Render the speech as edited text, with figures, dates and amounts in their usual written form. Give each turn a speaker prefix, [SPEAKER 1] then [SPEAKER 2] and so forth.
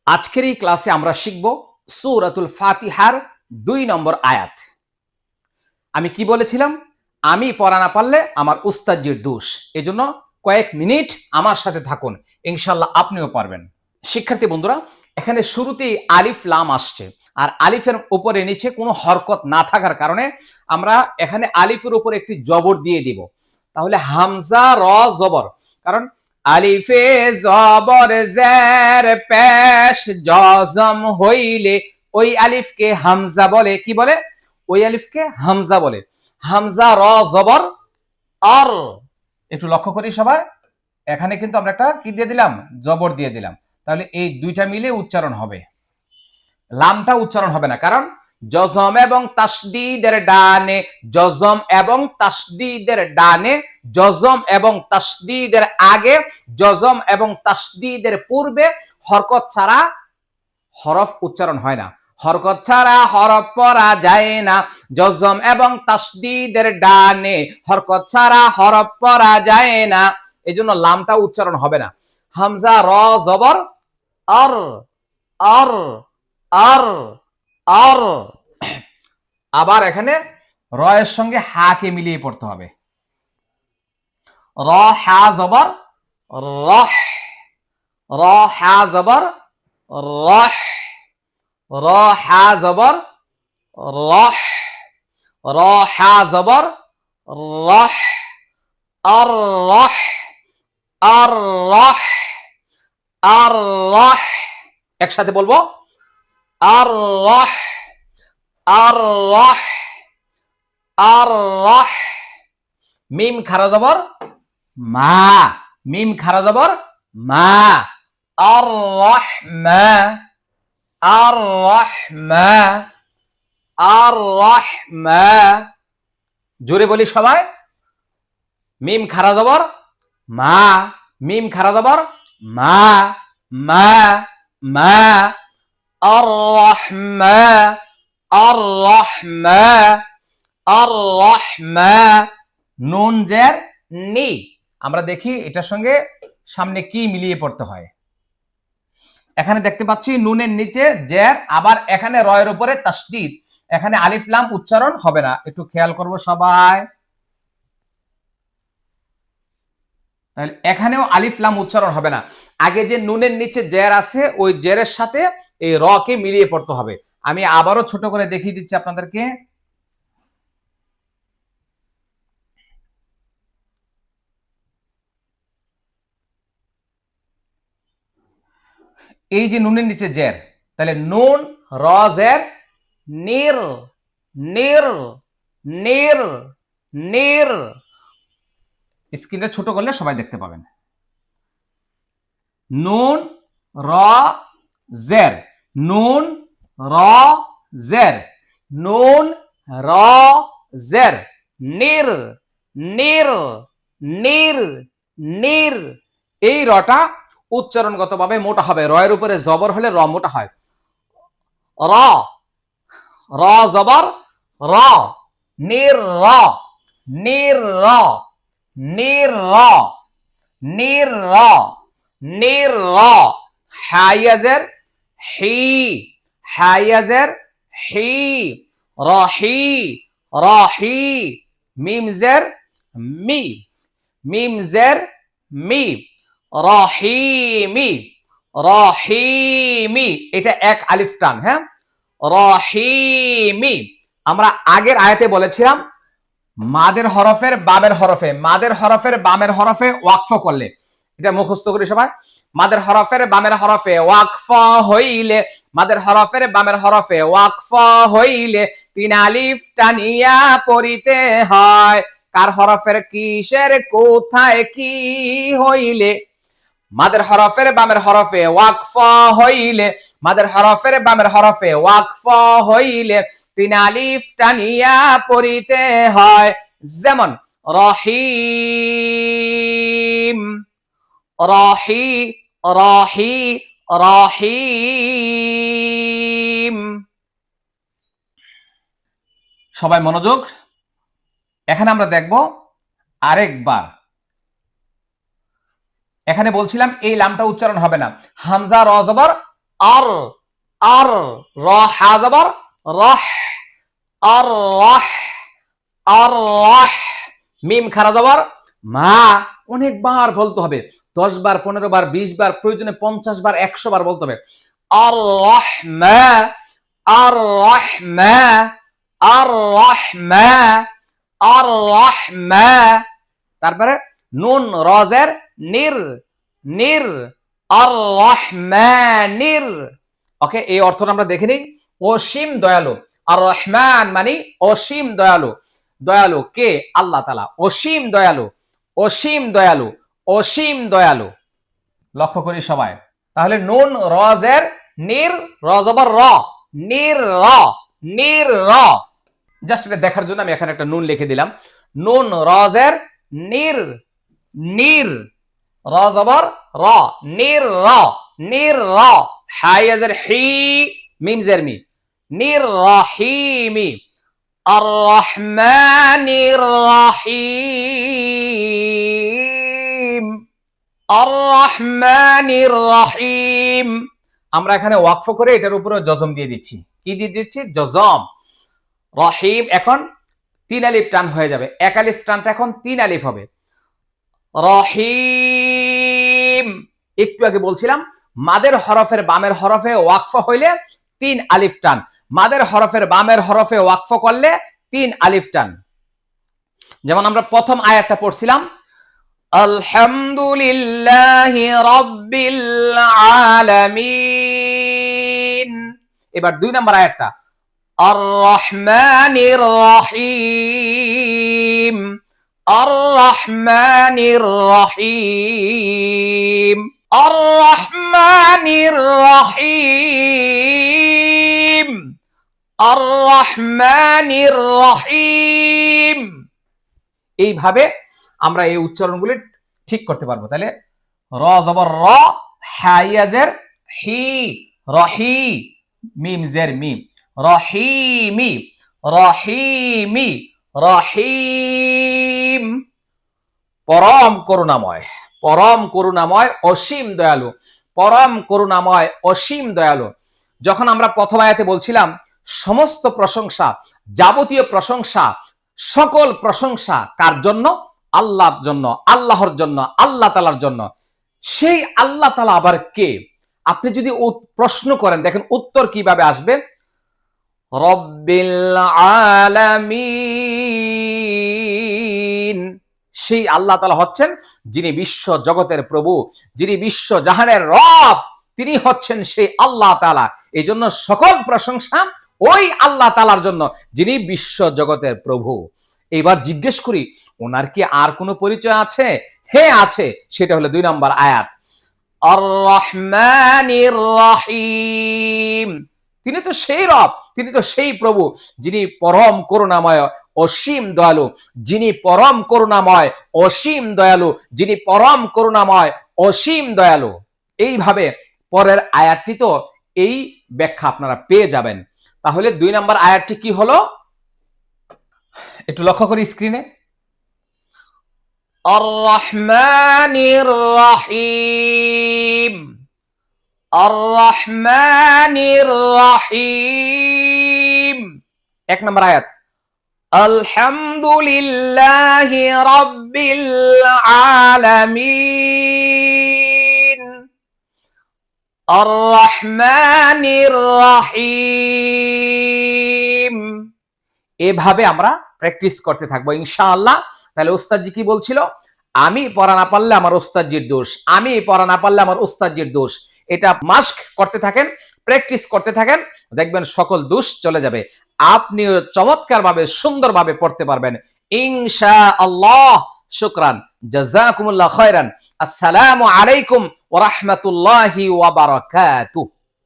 [SPEAKER 1] আজকের এই ক্লাসে আমরা শিখব সূরাতুল ফাতিহার ২ নম্বর আয়াত। আমি কি বলেছিলাম? আমি পড়া না পারলে আমার উস্তাদজির দোষ। এজন্য কয়েক মিনিট আমার সাথে থাকুন, ইনশাআল্লাহ আপনিও পারবেন। শিক্ষার্থী বন্ধুরা, এখানে শুরুতেই আলিফ লাম আসছে, আর আলিফের উপরে নিচে কোনো হরকত না থাকার কারণে আমরা এখানে আলিফের উপরে একটি জবর দিয়ে দিব। তাহলে হামজা র জবর, কারণ আলিফে জবর জের পেশ জজম হইলে ওই আলিফকে হামজা বলে। কি বলে? ওই আলিফকে হামজা বলে। হামজা র জবর আর। একটু লক্ষ্য করি সবাই, এখানে কিন্তু আমরা একটা কি দিয়ে দিলাম? জবর দিয়ে দিলাম। তাহলে এই দুইটা মিলে উচ্চারণ হবে, লামটা উচ্চারণ হবে না, কারণ জজম এবং তাসদীদের ডানে, জজম এবং তাসদীদের ডানে, জজম এবং তাসদীদের আগে, জজম এবং তাসদীদের পূর্বে হরকত ছাড়া হরফ উচ্চারণ হয় না। হরকত ছাড়া হরফ পড়া যায় না। জজম এবং তাসদীদের ডানে হরকত ছাড়া হরফ পড়া যায় না, এজন্য লামটা উচ্চারণ হবে না। হামজা র জবর আর আর আর আর। আবার এখানে র এর সঙ্গে হা কে মিলিয়ে পড়তে হবে। র হা জবর রহ, র হা জবর রহ, র হা জবর রহ, র হা জবর রহ, আর রহ আর রহ আর রহ। একসাথে বলবো, আর রহ আর রহ আর রহ। মিম খারা জবর মা, মিম খারা জবর মা। আর রহমা, আর রহমা, আর রহমা। জোরে বলি সবাই, মিম খারা জবর মা, মিম খারা জবর মা মা মা। আর রহমা, আর রহমা, আর রহমা। নুন জের নি, আমরা দেখি এটার সঙ্গে সামনে কি মিলিয়ে পড়তে হয়। এখানে দেখতে পাচ্ছি নুনের নিচে জের, আবার এখানে রয়ের উপরে তাসদীদ। এখানে আলিফ লাম উচ্চারণ হবে না, একটু খেয়াল করব সবাই। তাহলে এখানেও আলিফ লাম উচ্চারণ হবে না। আগে যে নুনের নিচে জের আছে, ওই জেরের সাথে এই র কে মিলিয়ে পড়তে হবে। আমি আবারও ছোট করে দেখিয়ে দিচ্ছি আপনাদেরকে। এই যে নুনের নিচে জের, তাহলে নুন র জের নির, নির নির নির। স্ক্রিনটা ছোট করলে সবাই দেখতে পাবেন। নুন র জের, নুন র জের, নুন র জের, নির নির নির নির। এই রটা উচ্চারণগতভাবে মোটা হবে। রয়ের উপরে জবর হলে র মোটা হয়। র, র জবর র, নির র, নির র, নির র, নির র, নির র। হায়াজের হি, হায়াজের হি, রহি রহি। মিমজের মি, মিমজের মি, রহিমি রহিমি। এটা এক আলিফ টান, হ্যাঁ, রহিমি। আমরা আগের আয়াতে বলেছিলাম মাদের হরফের বামের হরফে, মাদের হরফের বামের হরফে ওয়াকফ করলে, এটা মুখস্থ করি সবাই। মাদের হরফের বামের হরফে ওয়াকফ হইলে, মাদের হরফের বামের হরফে ওয়াকফ হইলে তিন আলিফ টানিয়া পড়িতে হয়। কার হরফের কিসের কোথায় কি হইলে? মাদের হরফের বামের হরফে ওয়াকফ হইলে, মাদের হরফের বামের হরফে ওয়াকফ হইলে তিন আলিফ টানিয়া পড়িতে হয়। যেমন রহিম, রহি রহি রহিম। সবাই মনোযোগ। এখানে আমরা দেখব আরেকবার। এখানে বলছিলাম এই লামটা উচ্চারণ হবে না। হামজা র জবর আর আর র হা জবর রহ আর রহ আর রহ মিম খারা জবর মা। অনেকবার বলতে হবে, 10 বার 15 বার 20 বার, প্রয়োজনে 50 বার 100 বার বলতে হবে। আর রহমা আর রহমা আর রহমা আর রহমা। তারপরে নুন রজের নির নির আর রহমানির। ওকে, এই অর্থটা আমরা দেখে নিই। অসীম দয়ালু, আর রহমান মানে অসীম দয়ালু। দয়ালু কে? আল্লাহ তাআলা। অসীম দয়ালু, অসীম দয়ালু, অসীম দয়ালু। লক্ষ্য করি সবাই। তাহলে নুন রজের নির, রজবর র, নির র, নির র। জাস্ট এটা দেখার জন্য আমি এখানে একটা নুন লিখে দিলাম। নুন রজের নির, নির রজবর র, নির র, নির র। হায়াজের হি, মিম জের মি, নির রহিমি আর রহমানির রহিম আর রহমানির রহিম। আমরা এখানে ওয়াকফ করে এটার উপরে জজম দিয়ে দিচ্ছি। কি দিয়ে দিচ্ছি? জজম। রহিম এখন 3 আলিফ টান হয়ে যাবে। 1 আলিফ টানটা এখন 3 আলিফ হবে। রহিম। একটু আগে বলছিলাম মাদের হরফের বামের হরফে ওয়াকফ হইলে 3 আলিফ টান, মাদের হরফের বামের হরফে ওয়াকফ করলে 3 আলিফ টান। যেমন আমরা প্রথম আয়াতটা পড়ছিলাম আলহামদুলিল্লাহি রাব্বিল আলামিন। এবার 2 নম্বর আয়াতটা আর রহমানির রহিম আর রহমানির রহিম আর রহমানির রহিম আর রহমানির রহিম। এইভাবে আমরা এই উচ্চারণগুলি ঠিক করতে পারবো। তাহলে র জবর র, হাইয়াজের হি, রহি, মিম জের মিম, রহিমি রহিমি রহিম। পরম করুণাময়, পরম করুণাময়, অসীম দয়ালু, পরম করুণাময়, অসীম দয়ালু। যখন আমরা প্রথম আয়াতে বলছিলাম সমস্ত প্রশংসা, যাবতীয় প্রশংসা, সকল প্রশংসা কার জন্য? আল্লাহর জন্য, আল্লাহর জন্য, আল্লাহ তাআলার জন্য। সেই আল্লাহ তাআলা আবার কে? আপনি যদি প্রশ্ন করেন, দেখেন উত্তর কিভাবে আসবে। রব্বিল আলামিন। সেই আল্লাহ তাআলা হচ্ছেন যিনি বিশ্ব জগতের প্রভু, যিনি বিশ্ব জাহানের রব, তিনি হচ্ছেন সেই আল্লাহ তাআলা। এই জন্য সকল প্রশংসা ওই আল্লাহ তাআলার জন্য যিনি বিশ্ব জগতের প্রভু। এবার জিজ্ঞেস করি, ওনার কি আর কোনো পরিচয় আছে? হ্যাঁ আছে, সেটা হলো 2 নম্বর আয়াত আর রহমানির রহিম। তিনি তো সেই রব, তিনি তো সেই প্রভু যিনি পরম করুণাময়, অসীম দয়ালু, যিনি পরম করুণাময়, অসীম দয়ালু, যিনি পরম করুণাময়, অসীম দয়ালু। এইভাবে পরের আয়াতটি তো এই ব্যাখ্যা আপনারা পেয়ে যাবেন। তাহলে 2 নম্বর আয়াতটি কি হলো? একটু লক্ষ্য করি স্ক্রিনে। আর রহমানির রহিম আর রহমানির রহিম। 1 নম্বর আয়াত আলহামদুলিল্লাহি রাব্বিল আলামিন আর রহমানির রহিম। এভাবে আমরা প্র্যাকটিস করতে থাকবো ইনশাআল্লাহ। তাহলে ওস্তাদজি কি বলছিল? আমি পড়া না পারলে আমার ওস্তাদজির দোষ, আমি পড়া না পারলে আমার ওস্তাদজির দোষ। এটা মাস্ক করতে থাকেন, প্র্যাকটিস করতে থাকেন, দেখবেন সকল দোষ চলে যাবে। আপনিও চমৎকারভাবে সুন্দরভাবে পড়তে পারবেন ইনশাআল্লাহ। শুকরান, জাযাকুমুল্লাহ খায়রান। আসসালামু আলাইকুম ওয়া রাহমাতুল্লাহি ওয়া বারাকাতুহু।